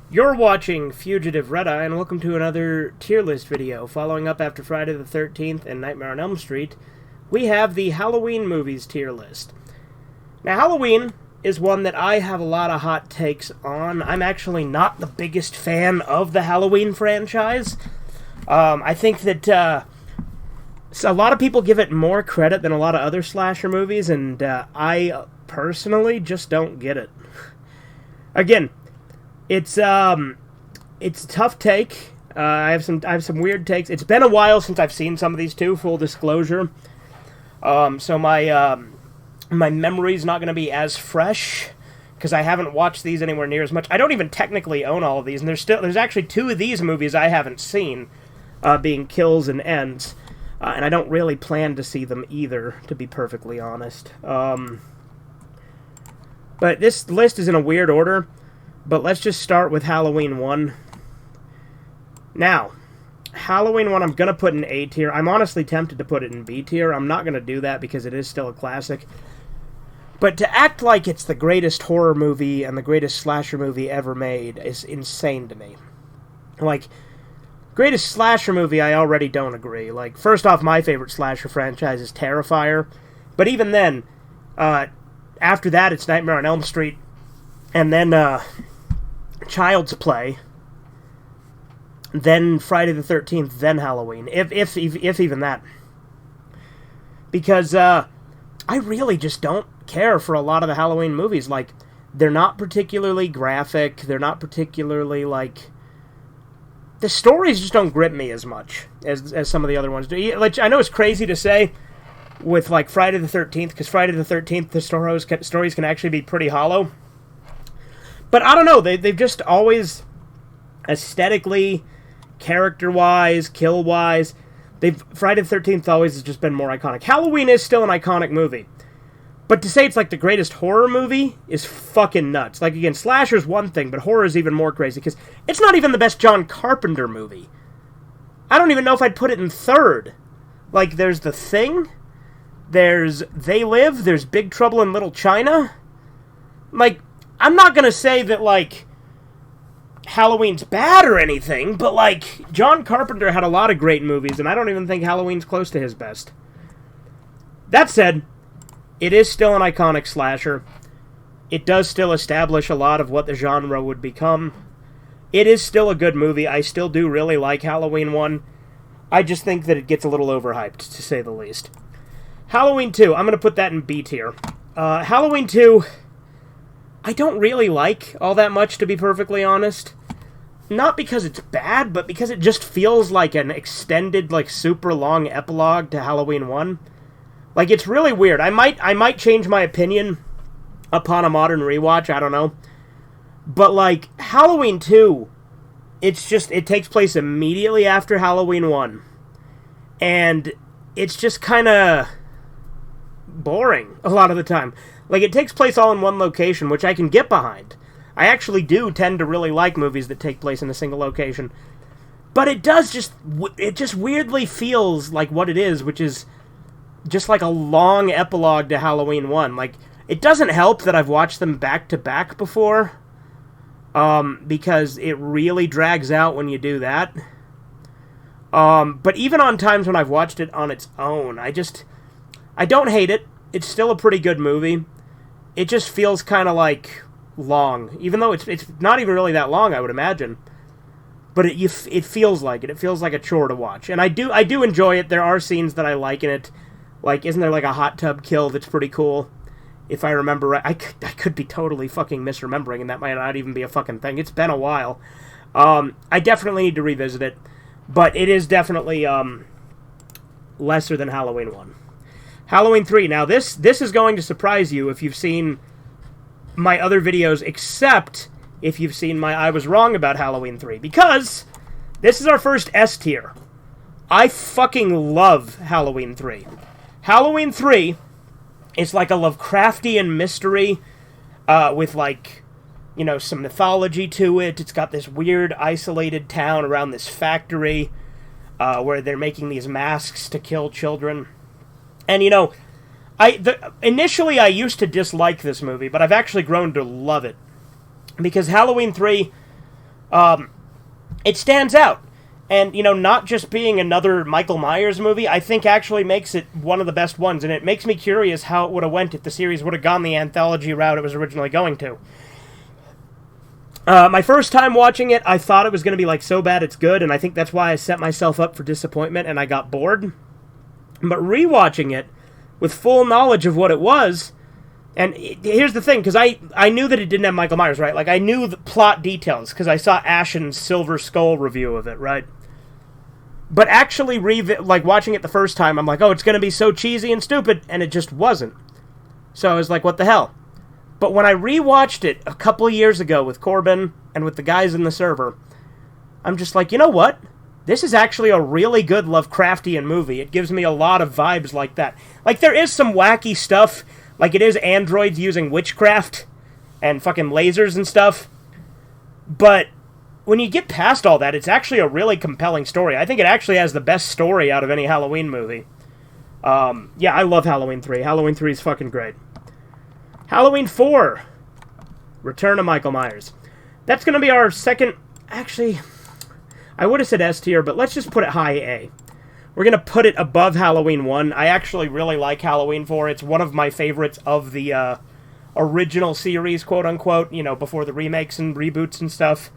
You're watching Fugitive Red-Eye, and welcome to another tier list video. Following up after Friday the 13th and Nightmare on Elm Street, we have the Halloween movies tier list. Now, Halloween is one that I have a lot of hot takes on. I'm actually not the biggest fan of the Halloween franchise. I think that a lot of people give it more credit than a lot of other slasher movies, and I personally just don't get it. Again, it's a tough take. I have some weird takes. It's been a while since I've seen some of these too, full disclosure. So my memory's not going to be as fresh because I haven't watched these anywhere near as much. I don't even technically own all of these, and there's actually two of these movies I haven't seen, being Kills and Ends, and I don't really plan to see them either, to be perfectly honest. But this list is in a weird order. But let's just start with Halloween 1. Now, Halloween 1 I'm going to put in A tier. I'm honestly tempted to put it in B tier. I'm not going to do that because it is still a classic. But to act like it's the greatest horror movie and the greatest slasher movie ever made is insane to me. Like, greatest slasher movie, I already don't agree. Like, first off, my favorite slasher franchise is Terrifier. But even then, after that, it's Nightmare on Elm Street. And then, Child's Play, then Friday the 13th, then Halloween, if even that. Because I really just don't care for a lot of the Halloween movies. Like, they're not particularly graphic, they're not particularly, like... The stories just don't grip me as much as some of the other ones do. Like, I know it's crazy to say with, like, Friday the 13th, because Friday the 13th, the stories can actually be pretty hollow. But I don't know, they've just always, aesthetically, character-wise, kill-wise, Friday the 13th always has just been more iconic. Halloween is still an iconic movie. But to say it's like the greatest horror movie is fucking nuts. Like, again, slasher's one thing, but horror is even more crazy, because it's not even the best John Carpenter movie. I don't even know if I'd put it in third. Like, there's The Thing, there's They Live, there's Big Trouble in Little China. Like, I'm not going to say that, like, Halloween's bad or anything, but, like, John Carpenter had a lot of great movies, and I don't even think Halloween's close to his best. That said, it is still an iconic slasher. It does still establish a lot of what the genre would become. It is still a good movie. I still do really like Halloween 1. I just think that it gets a little overhyped, to say the least. Halloween 2, I'm going to put that in B tier. Halloween 2... I don't really like all that much, to be perfectly honest. Not because it's bad, but because it just feels like an extended, like, super long epilogue to Halloween 1. Like, it's really weird. I might change my opinion upon a modern rewatch, I don't know. But, like, Halloween 2, it takes place immediately after Halloween 1. And it's just kind of boring a lot of the time. Like, it takes place all in one location, which I can get behind. I actually do tend to really like movies that take place in a single location. But it just weirdly feels like what it is, which is just like a long epilogue to Halloween 1. Like, it doesn't help that I've watched them back to back before, because it really drags out when you do that. But even on times when I've watched it on its own, I don't hate it. It's still a pretty good movie. It just feels kind of like long, even though it's not even really that long, I would imagine. But it feels like it. It feels like a chore to watch, and I do enjoy it. There are scenes that I like in it. Like, isn't there like a hot tub kill that's pretty cool? If I remember right, I could be totally fucking misremembering, and that might not even be a fucking thing. It's been a while. I definitely need to revisit it, but it is definitely lesser than Halloween 1. Halloween 3. Now, this is going to surprise you if you've seen my other videos, except if you've seen my I Was Wrong About Halloween 3, because this is our first S tier. I fucking love Halloween 3. Halloween 3 is like a Lovecraftian mystery with, like, you know, some mythology to it. It's got this weird, isolated town around this factory where they're making these masks to kill children. And, you know, initially I used to dislike this movie, but I've actually grown to love it. Because Halloween 3 It stands out. And, not just being another Michael Myers movie, I think actually makes it one of the best ones. And it makes me curious how it would have went if the series would have gone the anthology route it was originally going to. My first time watching it, I thought it was going to be so bad it's good. And I think that's why I set myself up for disappointment and I got bored. But rewatching it with full knowledge of what it was, and here's the thing, because I knew that it didn't have Michael Myers, right? I knew the plot details, because I saw Ashen's Silver Skull review of it, right? But actually, watching it the first time, I'm like, oh, it's going to be so cheesy and stupid, and it just wasn't. So I was like, what the hell? But when I rewatched it a couple of years ago with Corbin and with the guys in the server, I'm just like, you know what? This is actually a really good Lovecraftian movie. It gives me a lot of vibes like that. There is some wacky stuff. It is androids using witchcraft and fucking lasers and stuff. But when you get past all that, it's actually a really compelling story. I think it actually has the best story out of any Halloween movie. Yeah, I love Halloween 3. Halloween 3 is fucking great. Halloween 4. Return of Michael Myers. That's going to be our second... Actually, I would have said S tier, but let's just put it high A. We're going to put it above Halloween 1. I actually really like Halloween 4. It's one of my favorites of the original series, quote-unquote, before the remakes and reboots and stuff.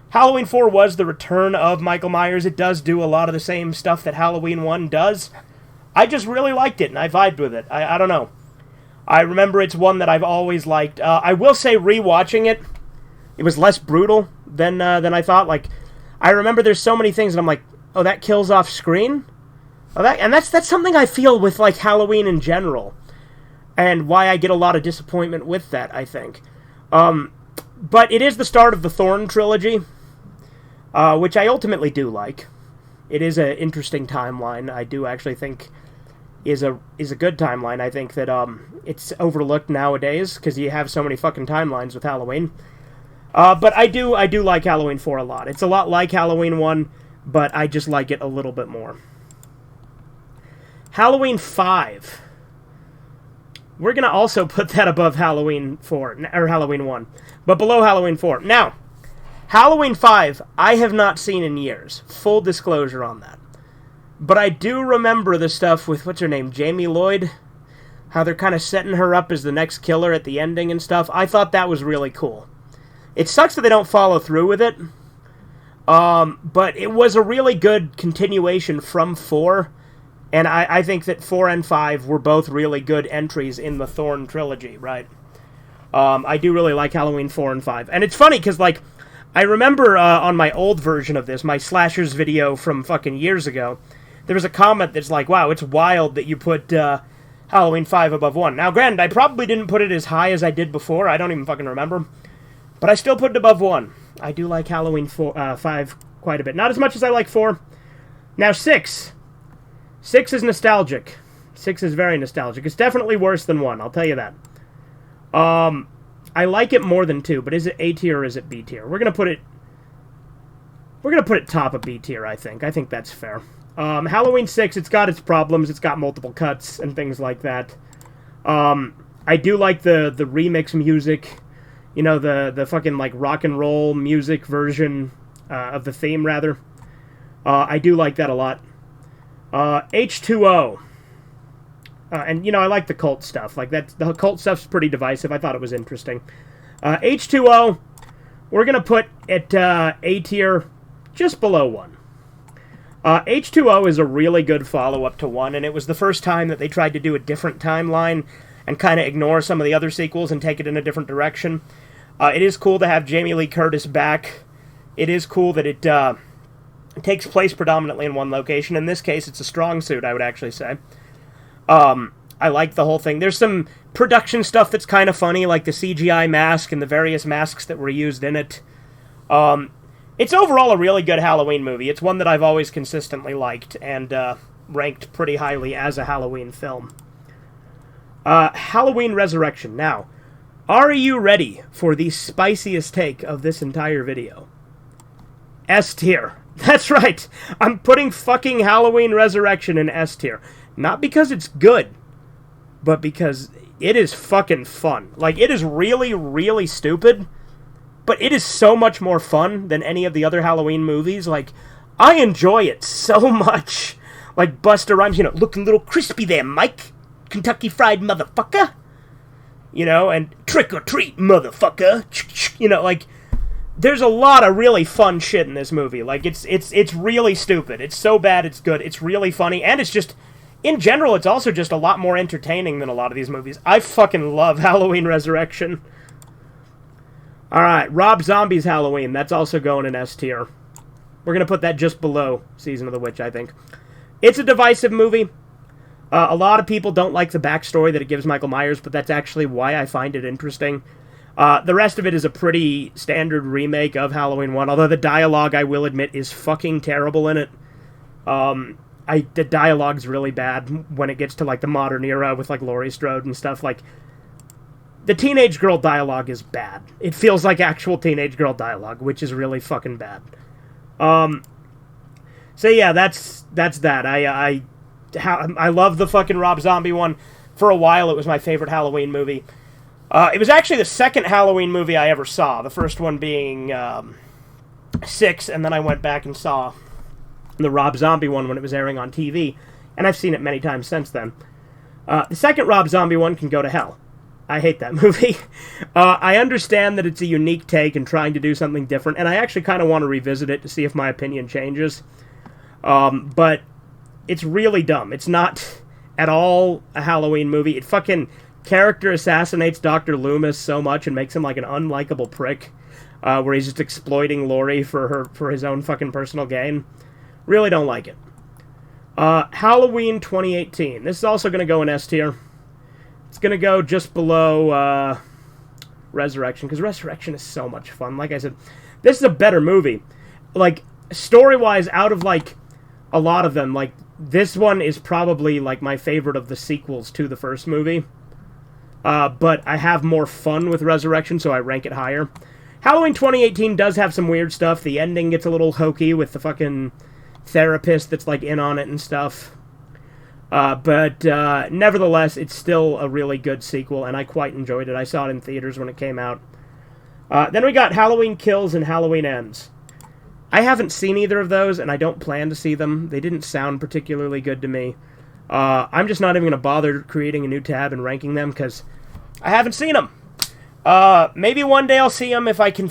Halloween 4 was the return of Michael Myers. It does do a lot of the same stuff that Halloween 1 does. I just really liked it, and I vibed with it. I don't know. I remember it's one that I've always liked. I will say, rewatching it, it was less brutal than I thought. I remember there's so many things, and I'm like, oh, that kills off screen? Oh, that's something I feel with, Halloween in general. And why I get a lot of disappointment with that, I think. But it is the start of the Thorn trilogy, which I ultimately do like. It is an interesting timeline. I do actually think is a good timeline. I think that it's overlooked nowadays because you have so many fucking timelines with Halloween. But I do like Halloween 4 a lot. It's a lot like Halloween 1, but I just like it a little bit more. Halloween 5. We're going to also put that above Halloween 4, or Halloween 1, but below Halloween 4. Now, Halloween 5, I have not seen in years. Full disclosure on that. But I do remember the stuff with, what's her name, Jamie Lloyd? How they're kind of setting her up as the next killer at the ending and stuff. I thought that was really cool. It sucks that they don't follow through with it. But it was a really good continuation from 4. And I think that 4 and 5 were both really good entries in the Thorn trilogy, right? I do really like Halloween 4 and 5. And it's funny, because, I remember on my old version of this, my Slashers video from fucking years ago, there was a comment that's like, wow, it's wild that you put Halloween 5 above 1. Now, granted, I probably didn't put it as high as I did before. I don't even fucking remember. But I still put it above 1. I do like Halloween 5 quite a bit. Not as much as I like 4. Now, 6. 6 is nostalgic. 6 is very nostalgic. It's definitely worse than 1, I'll tell you that. I like it more than 2, but is it A tier or is it B tier? We're gonna put it top of B tier, I think. I think that's fair. Halloween 6, it's got its problems. It's got multiple cuts and things like that. I do like the remix music. The fucking, rock and roll music version of the theme, rather. I do like that a lot. H2O. And, I like the cult stuff. The cult stuff's pretty divisive. I thought it was interesting. H2O, we're going to put it A tier, just below 1. H2O is a really good follow-up to 1, and it was the first time that they tried to do a different timeline and kind of ignore some of the other sequels and take it in a different direction. It is cool to have Jamie Lee Curtis back. It is cool that it takes place predominantly in one location. In this case, it's a strong suit, I would actually say. I like the whole thing. There's some production stuff that's kind of funny, like the CGI mask and the various masks that were used in it. It's overall a really good Halloween movie. It's one that I've always consistently liked and ranked pretty highly as a Halloween film. Halloween Resurrection. Now, are you ready for the spiciest take of this entire video? S tier. That's right. I'm putting fucking Halloween Resurrection in S tier. Not because it's good, but because it is fucking fun. It is really, really stupid, but it is so much more fun than any of the other Halloween movies. Like, I enjoy it so much. Like, Busta Rhymes, looking a little crispy there, Mike. Kentucky Fried motherfucker. And trick or treat, motherfucker. Like, there's a lot of really fun shit in this movie. Like, it's really stupid. It's so bad it's good. It's really funny, and it's just, in general, it's also just a lot more entertaining than a lot of these movies. I fucking love Halloween Resurrection. Alright, Rob Zombie's Halloween. That's also going in S tier. We're going to put that just below Season of the Witch, I think. It's a divisive movie. A lot of people don't like the backstory that it gives Michael Myers, but that's actually why I find it interesting. The rest of it is a pretty standard remake of Halloween 1, although the dialogue, I will admit, is fucking terrible in it. The dialogue's really bad when it gets to, like, the modern era with, like, Laurie Strode and stuff. Like, the teenage girl dialogue is bad. It feels like actual teenage girl dialogue, which is really fucking bad. So yeah, that's that. I love the fucking Rob Zombie one. For a while, it was my favorite Halloween movie. It was actually the second Halloween movie I ever saw. The first one being 6, and then I went back and saw the Rob Zombie one when it was airing on TV, and I've seen it many times since then. The second Rob Zombie one can go to hell. I hate that movie. I understand that it's a unique take and trying to do something different, and I actually kind of want to revisit it to see if my opinion changes. But it's really dumb. It's not at all a Halloween movie. It fucking character assassinates Dr. Loomis so much and makes him like an unlikable prick, where he's just exploiting Laurie for his own fucking personal gain. Really don't like it. Halloween 2018. This is also going to go in S tier. It's going to go just below Resurrection, because Resurrection is so much fun. Like I said, this is a better movie. Like, story-wise, out of, like, a lot of them, like, this one is probably, like, my favorite of the sequels to the first movie. But I have more fun with Resurrection, so I rank it higher. Halloween 2018 does have some weird stuff. The ending gets a little hokey with the fucking therapist that's, like, in on it and stuff. But nevertheless, it's still a really good sequel, and I quite enjoyed it. I saw it in theaters when it came out. Then we got Halloween Kills and Halloween Ends. I haven't seen either of those, and I don't plan to see them. They didn't sound particularly good to me. I'm just not even going to bother creating a new tab and ranking them, because I haven't seen them. Maybe one day I'll see them if I can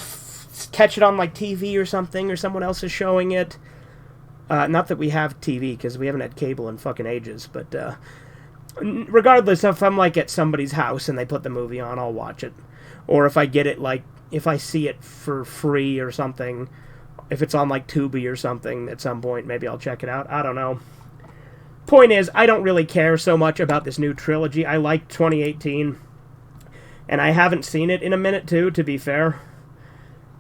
catch it on, like, TV or something, or someone else is showing it. Not that we have TV, because we haven't had cable in fucking ages, but regardless, if I'm, like, at somebody's house and they put the movie on, I'll watch it. Or if I get it, like, if I see it for free or something, if it's on, like, Tubi or something at some point, maybe I'll check it out. I don't know. Point is, I don't really care so much about this new trilogy. I like 2018, and I haven't seen it in a minute, too, to be fair.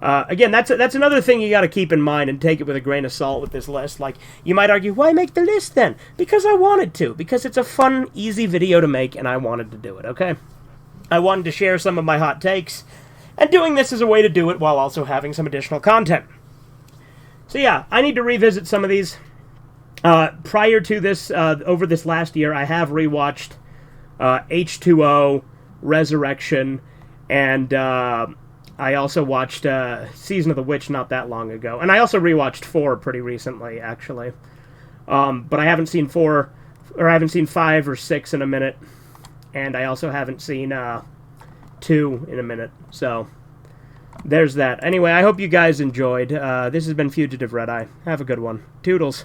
Again, that's another thing you got to keep in mind and take it with a grain of salt with this list. Like, you might argue, why make the list then? Because I wanted to. Because it's a fun, easy video to make, and I wanted to do it, okay? I wanted to share some of my hot takes, and doing this is a way to do it while also having some additional content. So yeah, I need to revisit some of these. Prior to this, over this last year, I have rewatched H2O, Resurrection, and I also watched Season of the Witch not that long ago. And I also rewatched 4 pretty recently, actually. But I haven't seen 4, or I haven't seen 5 or 6 in a minute. And I also haven't seen 2 in a minute. So, there's that. Anyway, I hope you guys enjoyed. This has been Fugitive Red Eye. Have a good one. Toodles.